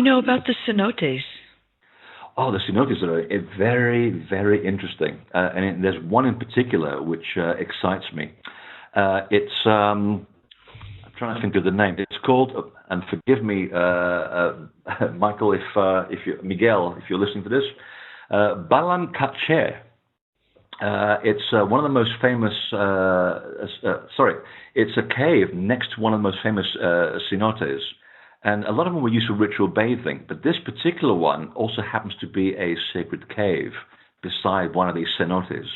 You know about the cenotes? Oh, the cenotes are very, very interesting. There's one in particular which excites me. It's I'm trying to think of the name. It's called, and forgive me, Michael, Miguel, if you're listening to this, Balam Cache. It's one of the most famous. It's a cave next to one of the most famous cenotes. And a lot of them were used for ritual bathing, but this particular one also happens to be a sacred cave beside one of these cenotes.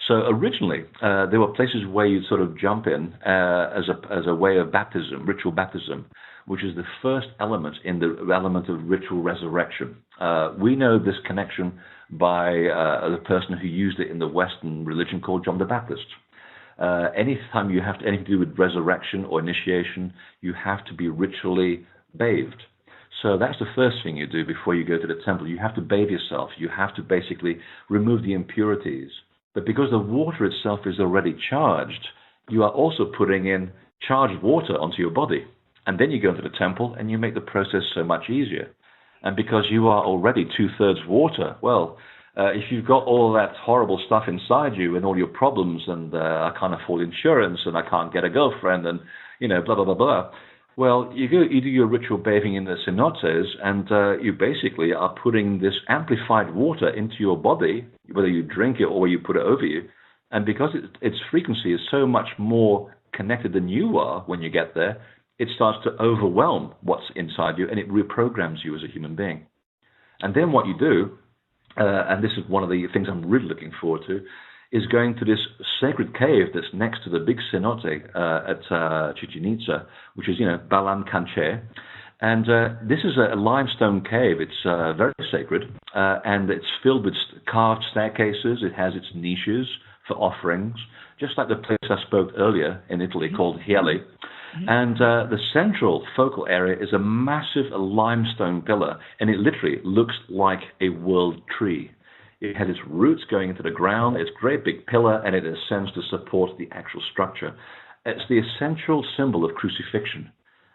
So originally, there were places where you'd sort of jump in as a way of baptism, ritual baptism, which is the first element in the element of ritual resurrection. We know this connection by the person who used it in the Western religion called John the Baptist. Anytime you have anything to do with resurrection or initiation, you have to be ritually bathed. So that's the first thing you do before you go to the temple. You have to bathe yourself. You have to basically remove the impurities. But because the water itself is already charged, you are also putting in charged water onto your body. And then you go into the temple and you make the process so much easier. And because you are already 2/3 water, well, if you've got all that horrible stuff inside you and all your problems and I can't afford insurance and I can't get a girlfriend and, blah, blah, blah, blah. Well, you do your ritual bathing in the cenotes and you basically are putting this amplified water into your body, whether you drink it or you put it over you. And because its frequency is so much more connected than you are when you get there, it starts to overwhelm what's inside you and it reprograms you as a human being. And then what you do, and this is one of the things I'm really looking forward to, is going to this sacred cave that's next to the big cenote at Chichen Itza, which is, Balam Cache. And this is a limestone cave. It's very sacred, and it's filled with carved staircases. It has its niches for offerings, just like the place I spoke earlier in Italy called Hieli. And the central focal area is a massive limestone pillar, and it literally looks like a world tree. It has its roots going into the ground, it's a great big pillar, and it ascends to support the actual structure. It's the essential symbol of crucifixion,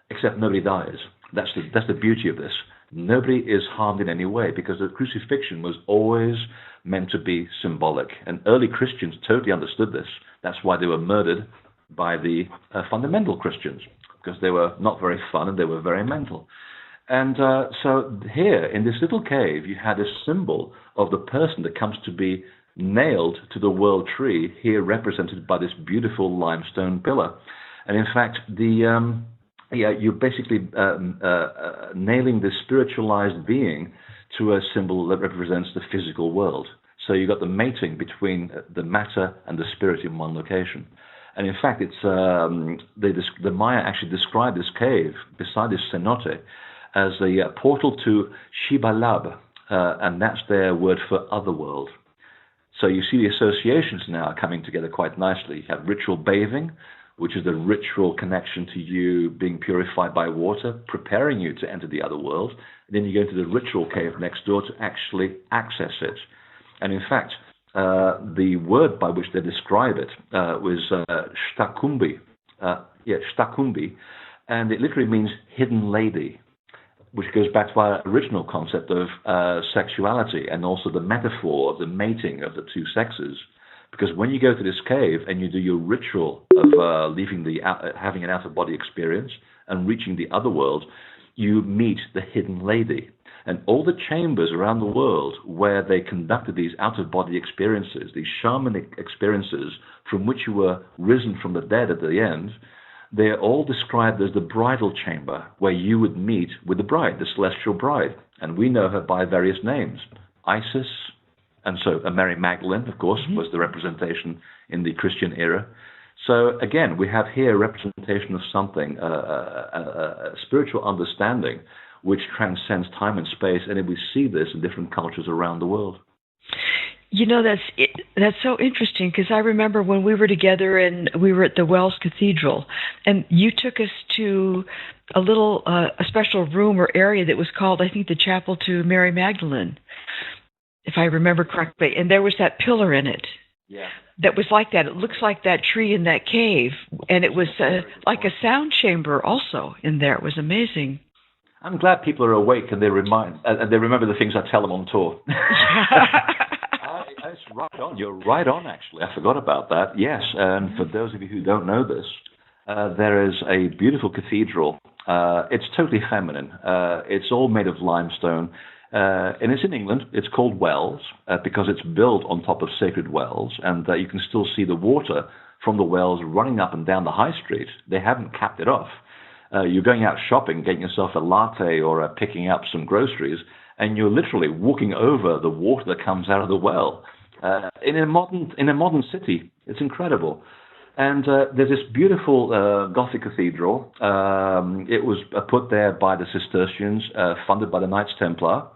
except nobody dies. That's the beauty of this. Nobody is harmed in any way, because the crucifixion was always meant to be symbolic. And early Christians totally understood this. That's why they were murdered by the fundamental Christians, because they were not very fun and they were very mental. And so here, in this little cave, you had a symbol of the person that comes to be nailed to the world tree, here represented by this beautiful limestone pillar. And in fact, you're basically nailing the spiritualized being to a symbol that represents the physical world. So you've got the mating between the matter and the spirit in one location. And in fact, it's the Maya actually described this cave beside this cenote as a portal to Shibalab, and that's their word for otherworld. So you see the associations now coming together quite nicely. You have ritual bathing, which is the ritual connection to you being purified by water, preparing you to enter the other world. And then you go into the ritual cave next door to actually access it. And in fact, the word by which they describe it was shtakumbi, and it literally means hidden lady, which goes back to our original concept of sexuality and also the metaphor of the mating of the two sexes. Because when you go to this cave and you do your ritual of having an out-of-body experience and reaching the other world, you meet the hidden lady. And all the chambers around the world where they conducted these out-of-body experiences, these shamanic experiences from which you were risen from the dead at the end, they're all described as the bridal chamber, where you would meet with the bride, the celestial bride. And we know her by various names. Isis, and so Mary Magdalene, of course, was the representation in the Christian era. So again, we have here a representation of something, a spiritual understanding, which transcends time and space, and we see this in different cultures around the world. That's so interesting, because I remember when we were together and we were at the Wells Cathedral, and you took us to a little a special room or area that was called, I think, the Chapel to Mary Magdalene, if I remember correctly, and there was that pillar in it. Yeah. That was like that. It looks like that tree in that cave, and it was like a sound chamber also in there. It was amazing. I'm glad people are awake and they remember the things I tell them on tour. It's right on. You're right on, actually. I forgot about that. Yes, and for those of you who don't know this, there is a beautiful cathedral. It's totally feminine. It's all made of limestone, and it's in England. It's called Wells because it's built on top of sacred wells, and you can still see the water from the wells running up and down the high street. They haven't capped it off. You're going out shopping, getting yourself a latte or picking up some groceries, and you're literally walking over the water that comes out of the well. In a modern city, it's incredible. And there's this beautiful Gothic cathedral. It was put there by the Cistercians, funded by the Knights Templar,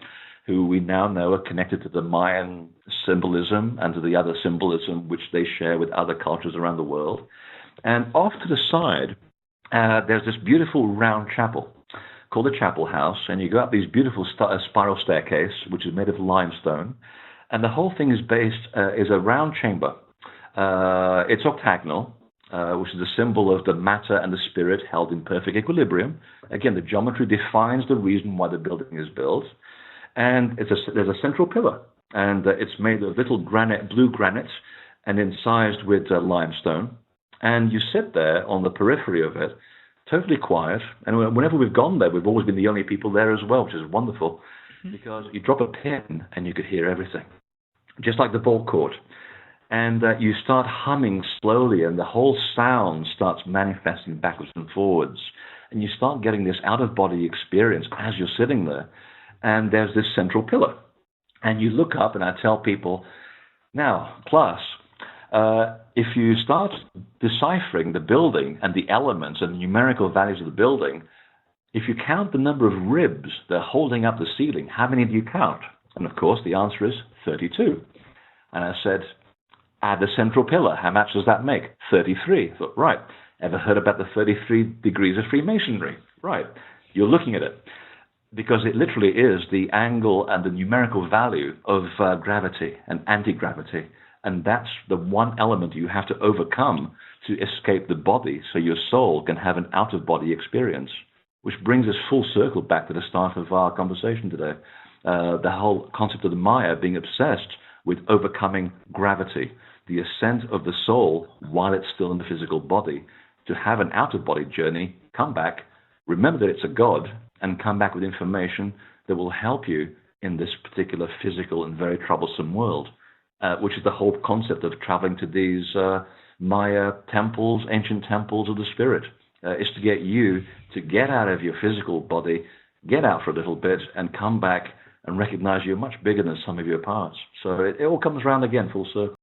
who we now know are connected to the Mayan symbolism and to the other symbolism which they share with other cultures around the world. And off to the side, there's this beautiful round chapel called the Chapel House, and you go up these beautiful spiral staircase, which is made of limestone, and the whole thing is a round chamber. It's octagonal, which is a symbol of the matter and the spirit held in perfect equilibrium. Again, the geometry defines the reason why the building is built, and there's a central pillar, and it's made of little blue granite, and incised with limestone. And you sit there on the periphery of it, totally quiet. And whenever we've gone there, we've always been the only people there as well, which is wonderful, because you drop a pin and you could hear everything, just like the ball court. And you start humming slowly, and the whole sound starts manifesting backwards and forwards. And you start getting this out-of-body experience as you're sitting there. And there's this central pillar. And you look up, and I tell people, now, class, if you start deciphering the building and the elements and the numerical values of the building, if you count the number of ribs that are holding up the ceiling, how many do you count? And of course, the answer is 32. And I said, add the central pillar. How much does that make? 33. I thought, right. Ever heard about the 33 degrees of Freemasonry? Right. You're looking at it. Because it literally is the angle and the numerical value of gravity and anti-gravity. And that's the one element you have to overcome to escape the body so your soul can have an out-of-body experience, which brings us full circle back to the start of our conversation today. The whole concept of the Maya being obsessed with overcoming gravity, the ascent of the soul while it's still in the physical body, to have an out-of-body journey, come back, remember that it's a God, and come back with information that will help you in this particular physical and very troublesome world. Which is the whole concept of traveling to these Maya temples, ancient temples of the spirit, is to get you to get out of your physical body, get out for a little bit, and come back and recognize you're much bigger than some of your parts. So it all comes around again, full circle.